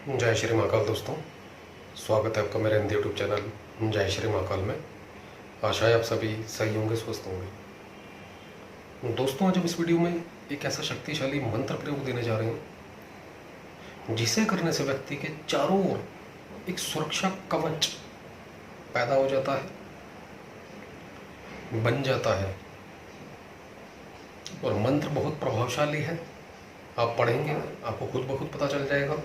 जय श्री महाकाल दोस्तों, स्वागत है आपका मेरे हिंदी यूट्यूब चैनल जय श्री महाकाल में। आशा है आप सभी सही होंगे, स्वस्थ होंगे। दोस्तों, आज हम इस वीडियो में एक ऐसा शक्तिशाली मंत्र प्रयोग देने जा रहे हैं जिसे करने से व्यक्ति के चारों ओर एक सुरक्षा कवच पैदा हो जाता है, बन जाता है। और मंत्र बहुत प्रभावशाली है। आप पढ़ेंगे आपको खुद ब खुद पता चल जाएगा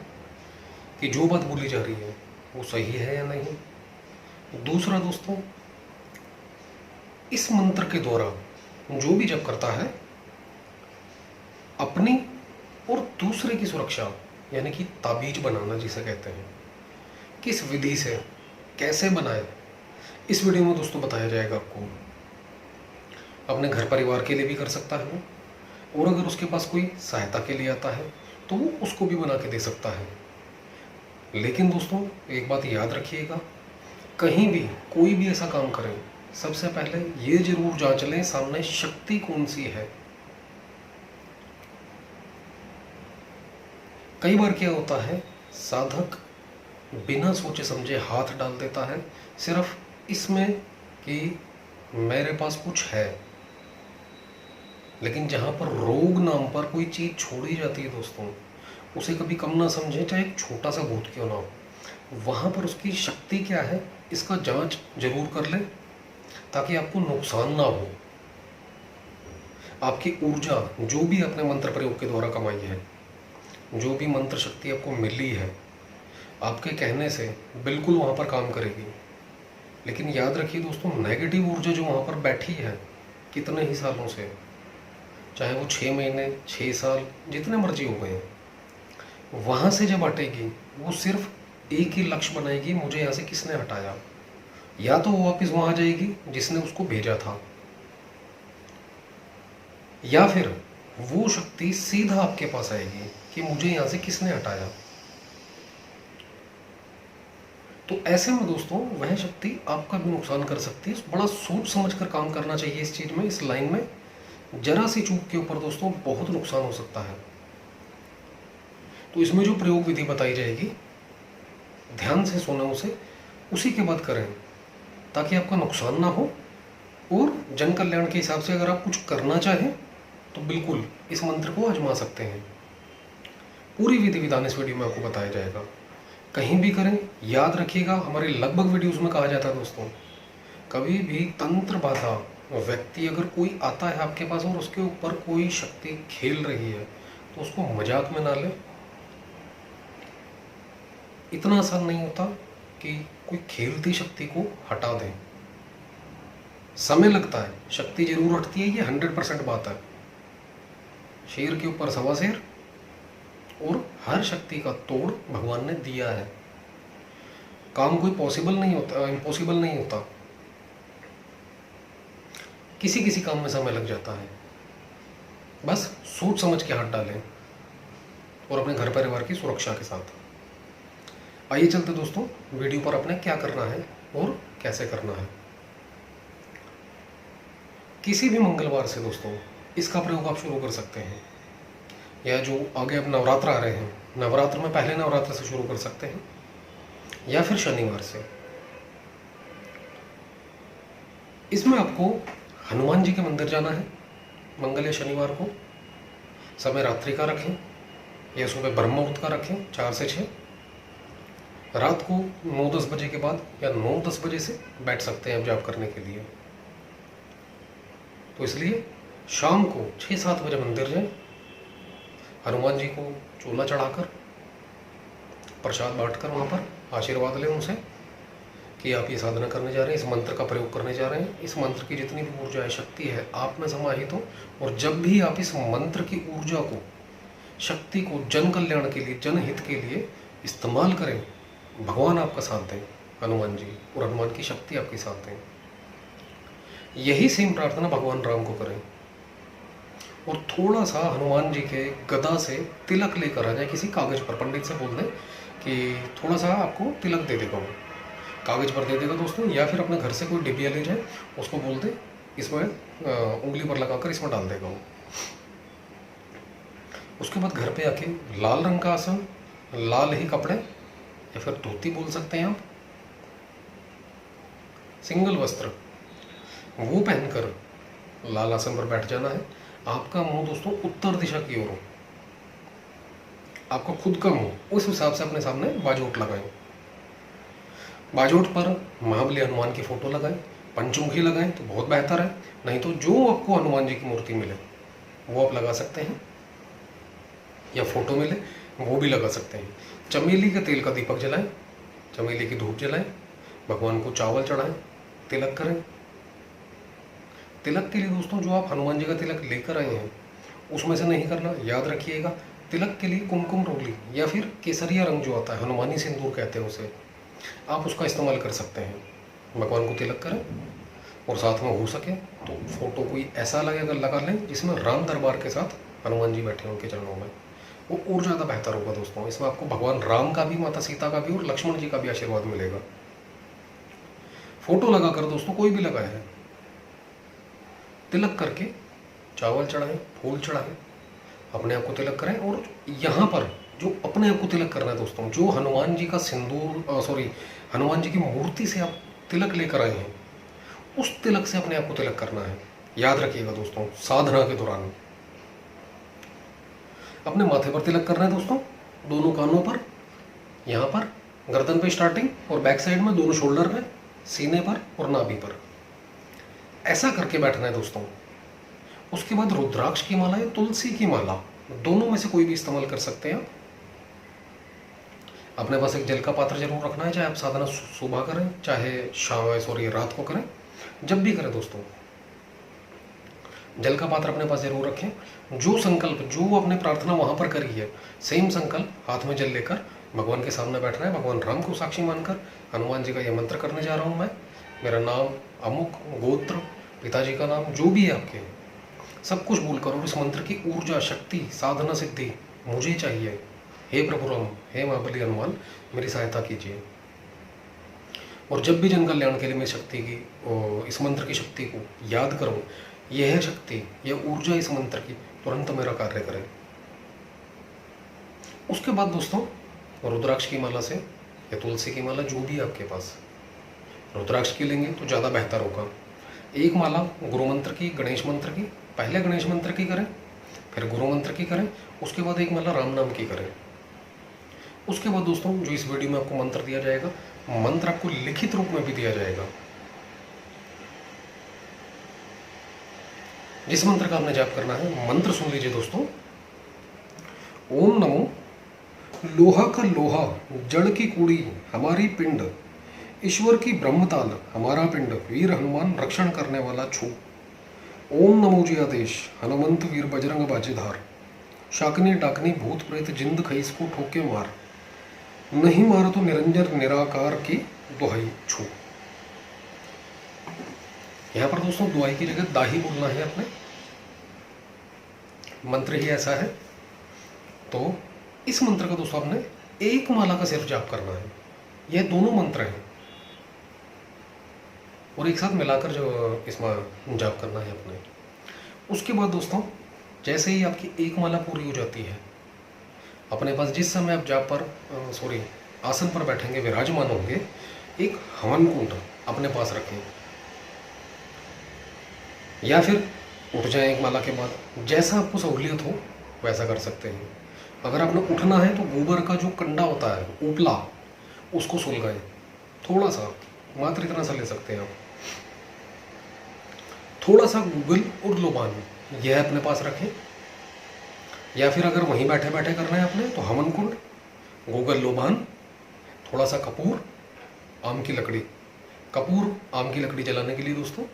कि जो बात बोली जा रही है वो सही है या नहीं। दूसरा दोस्तों, इस मंत्र के द्वारा जो भी जप करता है अपनी और दूसरे की सुरक्षा, यानी कि ताबीज बनाना जिसे कहते हैं, किस विधि से कैसे बनाए, इस वीडियो में दोस्तों बताया जाएगा आपको। अपने घर परिवार के लिए भी कर सकता है वो, और अगर उसके पास कोई सहायता के लिए आता है तो वो उसको भी बना के दे सकता है। लेकिन दोस्तों, एक बात याद रखिएगा, कहीं भी कोई भी ऐसा काम करें, सबसे पहले ये जरूर जांच लें सामने शक्ति कौन सी है। कई बार क्या होता है, साधक बिना सोचे समझे हाथ डाल देता है सिर्फ इसमें कि मेरे पास कुछ है, लेकिन जहां पर रोग नाम पर कोई चीज छोड़ी जाती है दोस्तों, उसे कभी कम ना समझे, चाहे एक छोटा सा भूत क्यों ना हो। वहां पर उसकी शक्ति क्या है इसका जांच जरूर कर ले, ताकि आपको नुकसान ना हो। आपकी ऊर्जा जो भी आपने मंत्र प्रयोग के द्वारा कमाई है, जो भी मंत्र शक्ति आपको मिली है, आपके कहने से बिल्कुल वहां पर काम करेगी। लेकिन याद रखिए दोस्तों, नेगेटिव ऊर्जा जो वहां पर बैठी है कितने ही सालों से, चाहे वो 6 महीने 6 साल जितने मर्जी हो गए, वहां से जब हटेगी वो सिर्फ एक ही लक्ष्य बनाएगी, मुझे यहाँ से किसने हटाया। या तो वो वापस वहां जाएगी जिसने उसको भेजा था, या फिर वो शक्ति सीधा आपके पास आएगी कि मुझे यहाँ से किसने हटाया। तो ऐसे में दोस्तों वह शक्ति आपका भी नुकसान कर सकती है। बड़ा सोच समझ कर काम करना चाहिए इस चीज में, इस लाइन में। जरा सी चूक के ऊपर दोस्तों बहुत नुकसान हो सकता है। तो इसमें जो प्रयोग विधि बताई जाएगी, ध्यान से सुने उसे, उसी के बाद करें, ताकि आपका नुकसान ना हो। और जन कल्याण के हिसाब से अगर आप कुछ करना चाहें तो बिल्कुल इस मंत्र को आजमा सकते हैं। पूरी विधि विधान इस वीडियो में आपको बताया जाएगा। कहीं भी करें, याद रखिएगा, हमारे लगभग वीडियोस में कहा जाता है दोस्तों, कभी भी तंत्र बाधा व्यक्ति अगर कोई आता है आपके पास और उसके ऊपर कोई शक्ति खेल रही है तो उसको मजाक में ना ले। इतना आसान नहीं होता कि कोई खेलती शक्ति को हटा दे, समय लगता है, शक्ति जरूर हटती है, ये 100% बात है। शेर के ऊपर सवा शेर, और हर शक्ति का तोड़ भगवान ने दिया है। काम कोई पॉसिबल नहीं होता, इम्पॉसिबल नहीं होता। किसी किसी काम में समय लग जाता है। बस सोच समझ के हाथ डालें और अपने घर परिवार की सुरक्षा के साथ। आइए चलते दोस्तों वीडियो पर, अपने क्या करना है और कैसे करना है। किसी भी मंगलवार से दोस्तों इसका प्रयोग आप शुरू कर सकते हैं, या जो आगे अब नवरात्र आ रहे हैं, नवरात्र में पहले नवरात्र से शुरू कर सकते हैं, या फिर शनिवार से। इसमें आपको हनुमान जी के मंदिर जाना है मंगल या शनिवार को। समय रात्रि का रखें या सुबह ब्रह्म मुहूर्त का रखें, 4 से 6। रात को 9-10 बजे के बाद या 9-10 बजे से बैठ सकते हैं आप जाप करने के लिए। तो इसलिए शाम को 6-7 बजे मंदिर जाएं, हनुमान जी को चोला चढ़ाकर प्रसाद बांटकर वहाँ पर आशीर्वाद लें उनसे कि आप ये साधना करने जा रहे हैं, इस मंत्र का प्रयोग करने जा रहे हैं। इस मंत्र की जितनी भी ऊर्जा है, शक्ति है, आप में समाहित हो। और जब भी आप इस मंत्र की ऊर्जा को, शक्ति को जन कल्याण के लिए, जनहित के लिए इस्तेमाल करें, भगवान आपका साथ दें, हनुमान जी, और हनुमान की शक्ति आपके साथ दें। यही सेम प्रार्थना भगवान राम को करें। और थोड़ा सा हनुमान जी के गदा से तिलक लेकर आ जाए किसी कागज पर, पंडित से बोल दें कि थोड़ा सा आपको तिलक दे देगा, वो कागज पर दे देगा दोस्तों। या फिर अपने घर से कोई डिबिया ले जाए, उसको बोल दे इसमें उंगली पर लगाकर इसमें डाल देगा वो। उसके बाद घर पे आके लाल रंग का आसन लाल ही कपड़े या फिर धोती बोल सकते हैं आप, सिंगल वस्त्र वो पहनकर लाल आसन पर बैठ जाना है। आपका मुंह दोस्तों उत्तर दिशा की ओर हो, आपका खुद का मुंह उस हिसाब से अपने सामने बाजोट लगाएं। बाजोट पर महाबली हनुमान की फोटो लगाएं, पंचमुखी लगाएं तो बहुत बेहतर है, नहीं तो जो आपको हनुमान जी की मूर्ति मिले वो आप लगा सकते हैं, या फोटो मिले वो भी लगा सकते हैं। चमेली के तेल का दीपक जलाएं, चमेली की धूप जलाएं, भगवान को चावल चढ़ाएं, तिलक करें। तिलक के लिए दोस्तों जो आप हनुमान जी का तिलक लेकर आए हैं उसमें से नहीं करना, याद रखिएगा। तिलक के लिए कुमकुम रोली या फिर केसरिया रंग जो आता है, हनुमानी सिंदूर कहते हैं उसे, आप उसका इस्तेमाल कर सकते हैं। भगवान को तिलक करें और साथ में हो सके तो फोटो कोई ऐसा लगा लें जिसमें राम दरबार के साथ हनुमान जी बैठे हों उनके चरणों में, वो और ज़्यादा बेहतर होगा दोस्तों। इसमें आपको भगवान राम का भी, माता सीता का भी और लक्ष्मण जी का भी आशीर्वाद मिलेगा। फोटो लगाकर दोस्तों कोई भी लगाए है, तिलक करके चावल चढ़ाएं, फूल चढ़ाएं, अपने आप को तिलक करें। और यहाँ पर जो अपने आप को तिलक करना है दोस्तों, जो हनुमान जी का सिंदूर हनुमान जी की मूर्ति से आप तिलक लेकर आए हैं उस तिलक से अपने आप को तिलक करना है। याद रखिएगा दोस्तों, साधना के दौरान अपने माथे पर तिलक करना है दोस्तों, दोनों कानों पर, यहाँ पर गर्दन पे स्टार्टिंग और बैक साइड में, दोनों शोल्डर पे, सीने पर और नाभि पर, ऐसा करके बैठना है दोस्तों। उसके बाद रुद्राक्ष की माला या तुलसी की माला, दोनों में से कोई भी इस्तेमाल कर सकते हैं आप। अपने पास एक जल का पात्र जरूर रखना है, चाहे आप साधना सुबह करें चाहे रात को करें, जब भी करें दोस्तों जल का पात्र अपने पास जरूर रखें। जो संकल्प, जो आपने प्रार्थना वहां पर करी है, सेम संकल्प हाथ में जल लेकर भगवान के सामने बैठना है। भगवान राम को साक्षी मानकर हनुमान जी का यह मंत्र करने जा रहा हूं मैं। मेरा नाम, अमुक, गोत्र, पिताजी का नाम, जो भी है आपके, सब कुछ बोलकर और इस मंत्र की ऊर्जा, शक्ति, साधना, सिद्धि मुझे चाहिए। हे प्रभु राम, हे महाबली हनुमान, मेरी सहायता कीजिए। और जब भी जन कल्याण के लिए मैं शक्ति की, इस मंत्र की शक्ति को याद करूं, यह शक्ति, यह ऊर्जा इस मंत्र की तुरंत मेरा कार्य करे। उसके बाद दोस्तों रुद्राक्ष की माला से या तुलसी की माला, जो भी आपके पास, रुद्राक्ष की लेंगे तो ज़्यादा बेहतर होगा। एक माला गुरु मंत्र की, गणेश मंत्र की, पहले गणेश मंत्र की करें, फिर गुरु मंत्र की करें, उसके बाद एक माला राम नाम की करें। उसके बाद दोस्तों जो इस वीडियो में आपको मंत्र दिया जाएगा, मंत्र आपको लिखित रूप में भी दिया जाएगा। जिस मंत्र का आपने जाप करना है, मंत्र सुन लीजिए दोस्तों। ओम नमो लोहा का लोहा, जड़ की कूड़ी हमारी पिंड, ईश्वर की ब्रह्मताल हमारा पिंड, वीर हनुमान रक्षण करने वाला छू। ओम नमो जी आदेश, हनुमंत वीर बजरंग बाजेधार, शाकनी डाकनी भूत प्रेत जिंद खईस को ठोके मार, नहीं मार तो निरंजन निराकार की दुहाई छू। यहां पर दोस्तों दुहाई की जगह दाही बोलना है अपने, मंत्र ही ऐसा है। तो इस मंत्र का दोस्तों आपने एक माला का सिर्फ जाप करना है। यह दोनों मंत्र हैं और एक साथ मिलाकर जो इसमें जाप करना है अपने। उसके बाद दोस्तों जैसे ही आपकी एक माला पूरी हो जाती है, अपने पास जिस समय आप जाप पर आसन पर बैठेंगे, विराजमान होंगे, एक हवन कुंड अपने पास रखें, या फिर उठ जाएं एक माला के बाद, जैसा आपको सहूलियत हो वैसा कर सकते हैं। अगर आपने उठना है तो गोबर का जो कंडा होता है, उपला, उसको सुलगाएं, थोड़ा सा, मात्र इतना सा ले सकते हैं आप। थोड़ा सा गूगल और लोबान यह अपने पास रखें, या फिर अगर वहीं बैठे बैठे करना है आपने तो हवन कुंड, गूगल, लोबान, थोड़ा सा कपूर, आम की लकड़ी। कपूर, आम की लकड़ी जलाने के लिए दोस्तों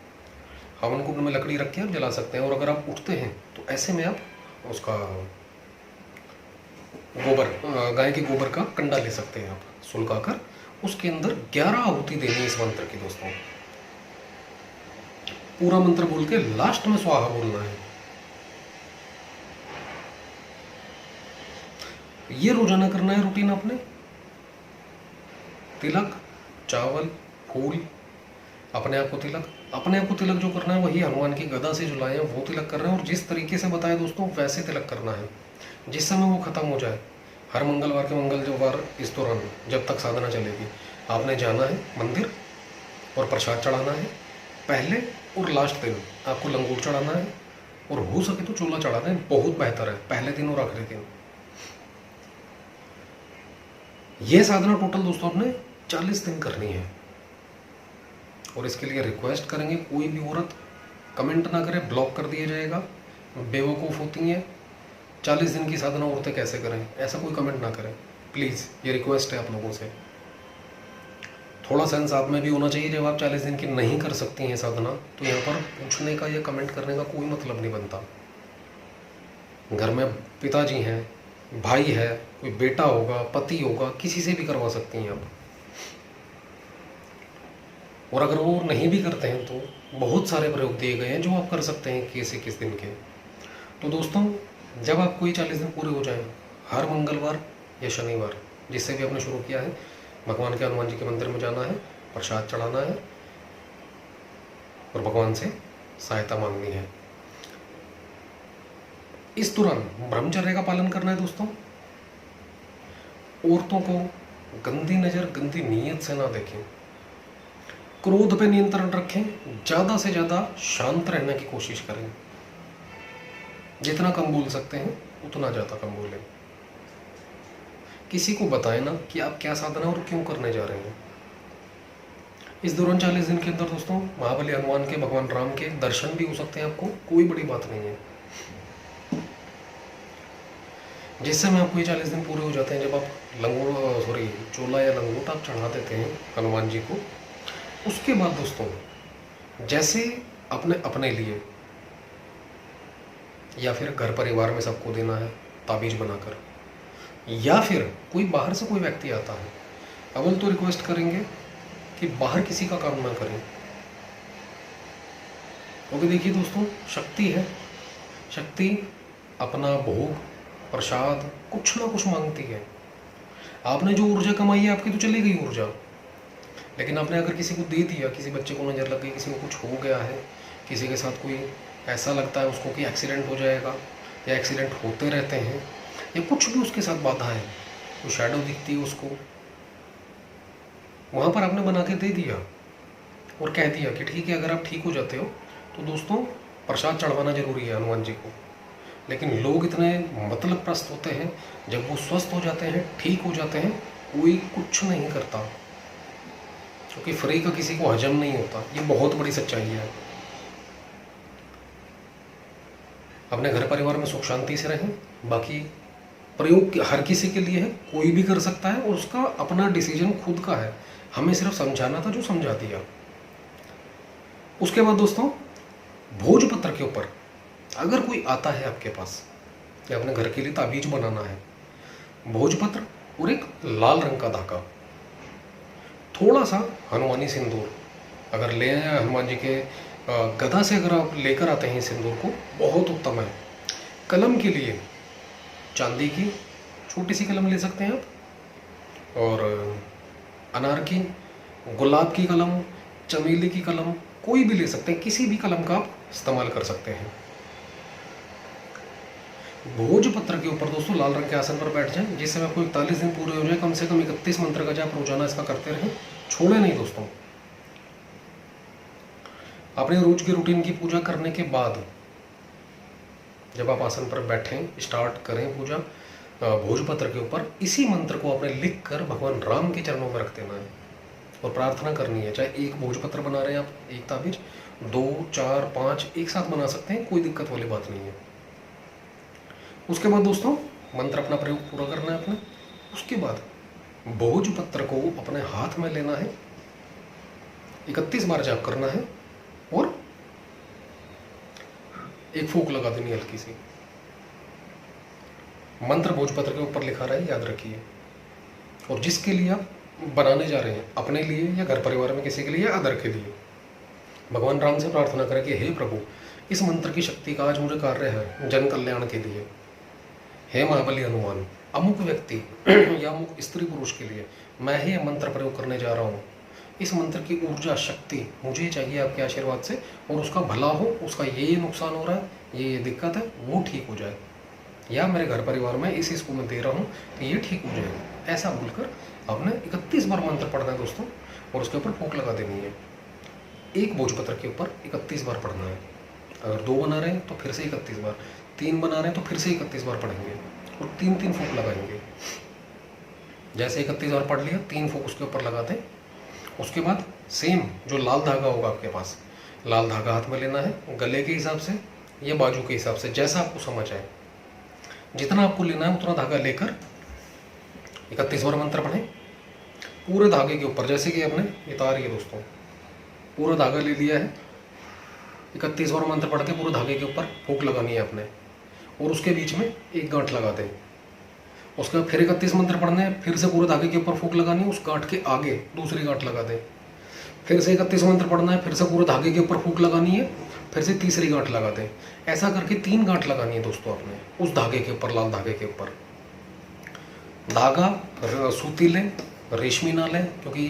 हवन कुंड में लकड़ी रख के आप जला सकते हैं। और अगर आप उठते हैं तो ऐसे में आप उसका गोबर, गाय के गोबर का कंडा ले सकते हैं आप, सुलगाकर उसके अंदर 11 आहुति देनी है इस मंत्र की दोस्तों। पूरा मंत्र बोल के लास्ट में स्वाहा बोलना है। ये रोजाना करना है रूटीन आपने। तिलक, चावल, फूल, अपने आप को तिलक जो करना है वही हनुमान की गदा से जुलाए वो तिलक कर रहे हैं। और जिस तरीके से बताया दोस्तों वैसे तिलक करना है। जिस समय वो खत्म हो जाए हर मंगलवार के मंगलवार इस दौरान जब तक साधना चलेगी आपने जाना है मंदिर और प्रसाद चढ़ाना है। पहले और लास्ट दिन आपको लंगूर चढ़ाना है और हो सके तो चूल्हा चढ़ा दें, बहुत बेहतर है, पहले दिन और आखिरी दिन। यह साधना टोटल दोस्तों आपने 40 दिन करनी है। और इसके लिए रिक्वेस्ट करेंगे कोई भी औरत कमेंट ना करे, ब्लॉक कर दिया जाएगा, बेवकूफ़ होती हैं। 40 दिन की साधना औरतें कैसे करें, ऐसा कोई कमेंट ना करें प्लीज़, ये रिक्वेस्ट है आप लोगों से। थोड़ा सेंस आप में भी होना चाहिए। जब आप 40 दिन की नहीं कर सकती हैं साधना तो यहाँ पर पूछने का या कमेंट करने का कोई मतलब नहीं बनता। घर में पिताजी हैं, भाई है, कोई बेटा होगा, पति होगा, किसी से भी करवा सकती हैं आप। और अगर वो नहीं भी करते हैं तो बहुत सारे प्रयोग दिए गए हैं जो आप कर सकते हैं किस दिन के। तो दोस्तों जब आपको ये 40 दिन पूरे हो जाए, हर मंगलवार या शनिवार जिससे भी आपने शुरू किया है, भगवान के हनुमान जी के मंदिर में जाना है, प्रसाद चढ़ाना है और भगवान से सहायता मांगनी है। इस दौरान ब्रह्मचर्य का पालन करना है दोस्तों। औरतों को गंदी नज़र, गंदी नीयत से ना देखें, क्रोध पे नियंत्रण रखें, ज़्यादा से ज़्यादा शांत रहने की कोशिश करें। जितना कम बोल सकते हैं उतना ज़्यादा कम बोलें। किसी को बताएं ना कि आप क्या साधना और क्यों करने जा रहे हैं। इस दौरान 40 दिन के अंदर दोस्तों महाबली हनुमान के, भगवान राम के दर्शन भी हो सकते हैं आपको, कोई बड़ी बात नहीं है। जिस समय आपको ये 40 दिन पूरे हो जाते हैं, जब आप चोला या लंगोट आप चढ़ा देते हैं हनुमान जी को, उसके बाद दोस्तों जैसे आपने अपने लिए या फिर घर परिवार में सबको देना है ताबीज बनाकर, या फिर कोई बाहर से कोई व्यक्ति आता है, अव्वल तो रिक्वेस्ट करेंगे कि बाहर किसी का काम ना करें। क्योंकि देखिए दोस्तों शक्ति है, शक्ति अपना भोग प्रसाद कुछ ना कुछ मांगती है। आपने जो ऊर्जा कमाई है आपकी तो चली गई ऊर्जा, लेकिन आपने अगर किसी को दे दिया, किसी बच्चे को नज़र लग गई, किसी को कुछ हो गया है, किसी के साथ कोई ऐसा लगता है उसको कि एक्सीडेंट हो जाएगा या एक्सीडेंट होते रहते हैं, या कुछ भी उसके साथ बाधा है, तो शैडो दिखती है उसको, वहाँ पर आपने बना के दे दिया और कह दिया कि ठीक है अगर आप ठीक हो जाते हो तो दोस्तों प्रसाद चढ़वाना जरूरी है हनुमान जी को। लेकिन लोग इतने मतलब प्रस्त होते हैं, जब वो स्वस्थ हो जाते हैं, ठीक हो जाते हैं, कोई कुछ नहीं करता, क्योंकि फ्री का किसी को हजम नहीं होता। ये बहुत बड़ी सच्चाई है। अपने घर परिवार में सुख शांति से रहें। बाकी प्रयोग हर किसी के लिए है, कोई भी कर सकता है और उसका अपना डिसीजन खुद का है। हमें सिर्फ समझाना था जो समझा दिया। उसके बाद दोस्तों भोजपत्र के ऊपर अगर कोई आता है आपके पास कि अपने घर के लिए ताबीज बनाना है, भोजपत्र और एक लाल रंग का धागा, थोड़ा सा हनुमानी सिंदूर अगर ले आए हनुमान जी के गदा से अगर आप लेकर आते हैं सिंदूर को, बहुत उत्तम है। कलम के लिए चांदी की छोटी सी कलम ले सकते हैं आप, और अनार की, गुलाब की कलम, चमेली की कलम, कोई भी ले सकते हैं, किसी भी कलम का आप इस्तेमाल कर सकते हैं। भोजपत्र के ऊपर दोस्तों लाल रंग के आसन पर बैठ जाएं। जिस समय आपको 41 दिन पूरे हो जाए, कम से कम 31 मंत्र का जाप रोजाना इसका करते रहें, छोड़े नहीं दोस्तों। अपने रोज की रूटीन की पूजा करने के बाद जब आप आसन पर बैठें, स्टार्ट करें पूजा भोजपत्र के ऊपर, इसी मंत्र को आपने लिख कर भगवान राम के चरणों में रख देना है और प्रार्थना करनी है। चाहे एक भोजपत्र बना रहे हैं आप, एक ताबीज 2, 4, 5 एक साथ बना सकते हैं, कोई दिक्कत वाली बात नहीं है। उसके बाद दोस्तों मंत्र अपना प्रयोग पूरा करना है अपने। उसके बाद भोजपत्र को अपने हाथ में लेना है, 31 बार जाप करना है और एक फूंक लगा देनी हल्की सी। मंत्र भोजपत्र के ऊपर लिखा रहा है, याद रखिए। और जिसके लिए आप बनाने जा रहे हैं, अपने लिए या घर परिवार में किसी के लिए या अदर के लिए, भगवान राम से प्रार्थना करें कि हे प्रभु, इस मंत्र की शक्ति का आज मुझे कार्य है जन कल्याण के लिए। हे महाबली हनुमान, अमुक व्यक्ति या अमुक स्त्री पुरुष के लिए मैं ही यह मंत्र प्रयोग करने जा रहा हूँ। इस मंत्र की ऊर्जा शक्ति मुझे चाहिए आपके आशीर्वाद से, और उसका भला हो, उसका ये नुकसान हो रहा है, ये दिक्कत है, वो ठीक हो जाए। या मेरे घर परिवार में इसको मैं दे रहा हूँ तो ये ठीक हो जाएगा। ऐसा बोलकर आपने 31 बार मंत्र पढ़ना है दोस्तों, और उसके ऊपर फूंक लगा देनी है। एक भोजपत्र के ऊपर 31 बार पढ़ना है। अगर 2 बना रहे हैं तो फिर से 31 बार, 3 बना रहे हैं तो फिर से 31 बार पढ़ेंगे और 3-3 फूंक लगाएंगे। जैसे 31 बार पढ़ लिया, 3 फूंक उसके ऊपर लगाते हैं। उसके बाद सेम जो लाल धागा होगा आपके पास, लाल धागा हाथ में लेना है, गले के हिसाब से या बाजू के हिसाब से, जैसा आपको समझ आए। जितना आपको लेना है उतना धागा लेकर 31 बार मंत्र पढ़ें पूरे धागे के ऊपर। जैसे कि आपने ये तार है दोस्तों, पूरा धागा ले लिया है, 31 बार मंत्र पढ़ के पूरे धागे के ऊपर फूंक लगानी है आपने, और उसके बीच में एक गांठ लगा दें। उसके बाद फिर 31 मंत्र पढ़ने हैं, फिर से पूरे धागे के ऊपर फूंक लगानी है, उस गांठ के आगे दूसरी गांठ लगा दें। फिर से 31 मंत्र पढ़ना है, फिर से पूरे धागे के ऊपर फूंक लगानी है, फिर से तीसरी गांठ लगा दें। ऐसा करके 3 गांठ लगानी है दोस्तों आपने उस धागे के ऊपर, लाल धागे के ऊपर। धागा सूती लें, रेशमी ना लें, क्योंकि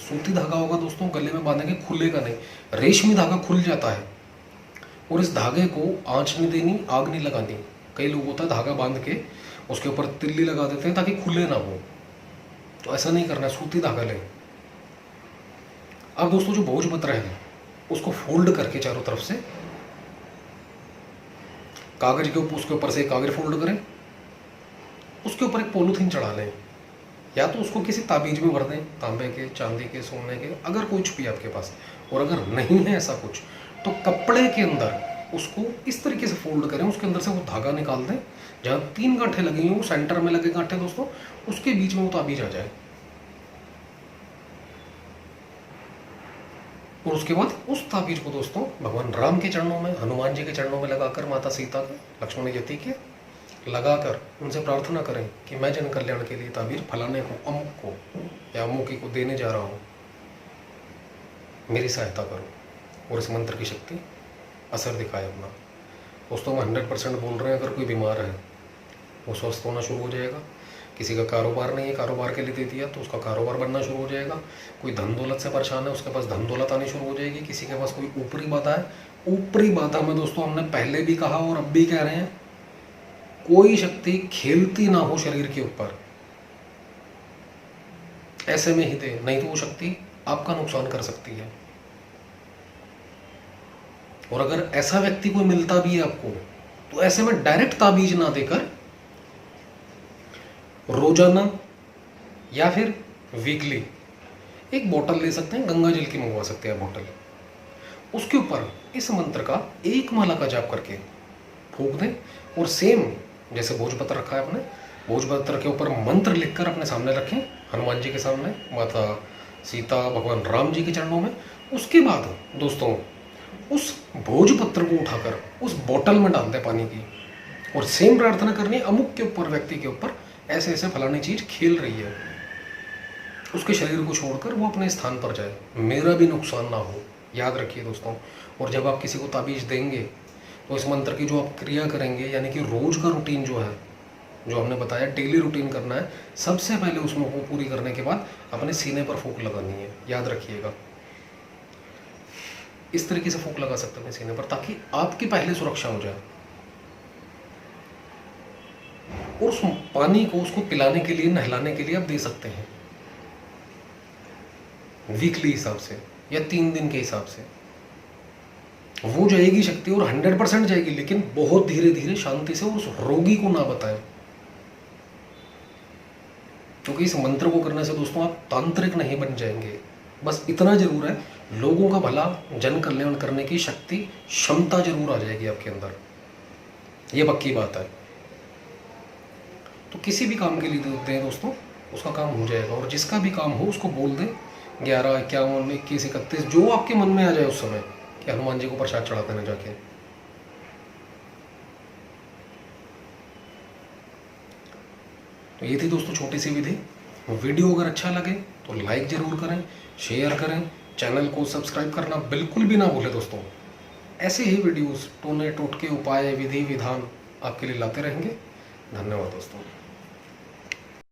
सूती धागा होगा दोस्तों गले में बांधेंगे खुलेगा नहीं, रेशमी धागा खुल जाता है। और इस धागे को आंच नहीं देनी, आग नहीं लगानी। कई लोग होता है धागा बांध के उसके ऊपर तिल्ली लगा देते हैं ताकि खुले ना हो, तो ऐसा नहीं करना है, सूती धागा लें। अब दोस्तों जो भोजपत्र है उसको फोल्ड करके चारों तरफ से कागज के ऊपर, उसके ऊपर से कागज फोल्ड करें, उसके ऊपर एक पॉलीथीन चढ़ा लें, या तो उसको किसी ताबीज में भर दें, तांबे के, चांदी के, सोने के, अगर कुछ भी आपके पास। और अगर नहीं है ऐसा कुछ तो कपड़े के अंदर उसको इस तरीके से फोल्ड करें, उसके अंदर से वो धागा निकाल दें, जहाँ 3 गांठें लगी हुई, सेंटर में लगे गांठें दोस्तों, उसके बीच में वो ताबीज आ जाए। और उसके बाद उस ताबीज को दोस्तों भगवान राम के चरणों में, हनुमान जी के चरणों में लगाकर, माता सीता के, लक्ष्मण यति के लगाकर उनसे प्रार्थना करें कि मैं जन कल्याण के लिए ताबीज फलाने को, अमुक को या अमुकी को देने जा रहा हूँ, मेरी सहायता करो। और इस मंत्र की शक्ति असर दिखाए अपना। दोस्तों हम 100% बोल रहे हैं, अगर कोई बीमार है वो स्वस्थ होना शुरू हो जाएगा। किसी का कारोबार नहीं है, कारोबार के लिए दे दिया तो उसका कारोबार बनना शुरू हो जाएगा। कोई धन दौलत से परेशान है, उसके पास धन दौलत आनी शुरू हो जाएगी। किसी के पास कोई ऊपरी बाधा है, ऊपरी बाधा में दोस्तों हमने पहले भी कहा और अब भी कह रहे हैं, कोई शक्ति खेलती ना हो शरीर के ऊपर, ऐसे में ही दे, नहीं तो वो शक्ति आपका नुकसान कर सकती है। और अगर ऐसा व्यक्ति कोई मिलता भी है आपको, तो ऐसे में डायरेक्ट ताबीज ना देकर रोजाना या फिर वीकली एक बोतल ले सकते हैं, गंगा जल की मंगवा सकते हैं बोतल, उसके ऊपर इस मंत्र का 1 माला का जाप करके फूंक दें। और सेम जैसे भोजपत्र रखा है आपने, भोजपत्र के ऊपर मंत्र लिखकर अपने सामने रखें, हनुमान जी के सामने, माता सीता, भगवान राम जी के चरणों में। उसके बाद दोस्तों उस भोजपत्र को उठाकर उस बोतल में डाल दें पानी की, और सेम प्रार्थना करनी, अमुक के ऊपर, व्यक्ति के ऊपर ऐसे ऐसे फलानी चीज खेल रही है, उसके शरीर को छोड़कर वो अपने स्थान पर जाए, मेरा भी नुकसान ना हो। याद रखिए दोस्तों। और जब आप किसी को ताबीज देंगे तो इस मंत्र की जो आप क्रिया करेंगे, यानी कि रोज का रूटीन जो है, जो हमने बताया डेली रूटीन करना है, सबसे पहले उसमें वो पूरी करने के बाद अपने सीने पर फूंक लगानी है। याद रखिएगा, इस तरीके से फूंक लगा सकते हैं सीने पर, ताकि आपकी पहले सुरक्षा हो जाए। और उस पानी को उसको पिलाने के लिए, नहलाने के लिए आप दे सकते हैं वीकली हिसाब से या 3 दिन के हिसाब से। वो जाएगी शक्ति और 100% जाएगी, लेकिन बहुत धीरे धीरे शांति से, और उस रोगी को ना बताएं। क्योंकि इस मंत्र को करने से दोस्तों आप तांत्रिक नहीं बन जाएंगे। बस इतना जरूर है, लोगों का भला, जन कल्याण करने की शक्ति, क्षमता जरूर आ जाएगी आपके अंदर, ये पक्की बात है। तो किसी भी काम के लिए दें दोस्तों, उसका काम हो जाएगा। और जिसका भी काम हो उसको बोल दें 11, 51, 21, 31, जो आपके मन में आ जाए उस समय, कि हनुमान जी को प्रसाद चढ़ा देना जाके। तो ये थी दोस्तों छोटी सी विधि। वीडियो अगर अच्छा लगे तो लाइक जरूर करें, शेयर करें, चैनल को सब्सक्राइब करना बिल्कुल भी ना भूलें दोस्तों। ऐसे ही वीडियोस, टोने टोटके, उपाय, विधि विधान आपके लिए लाते रहेंगे। धन्यवाद दोस्तों।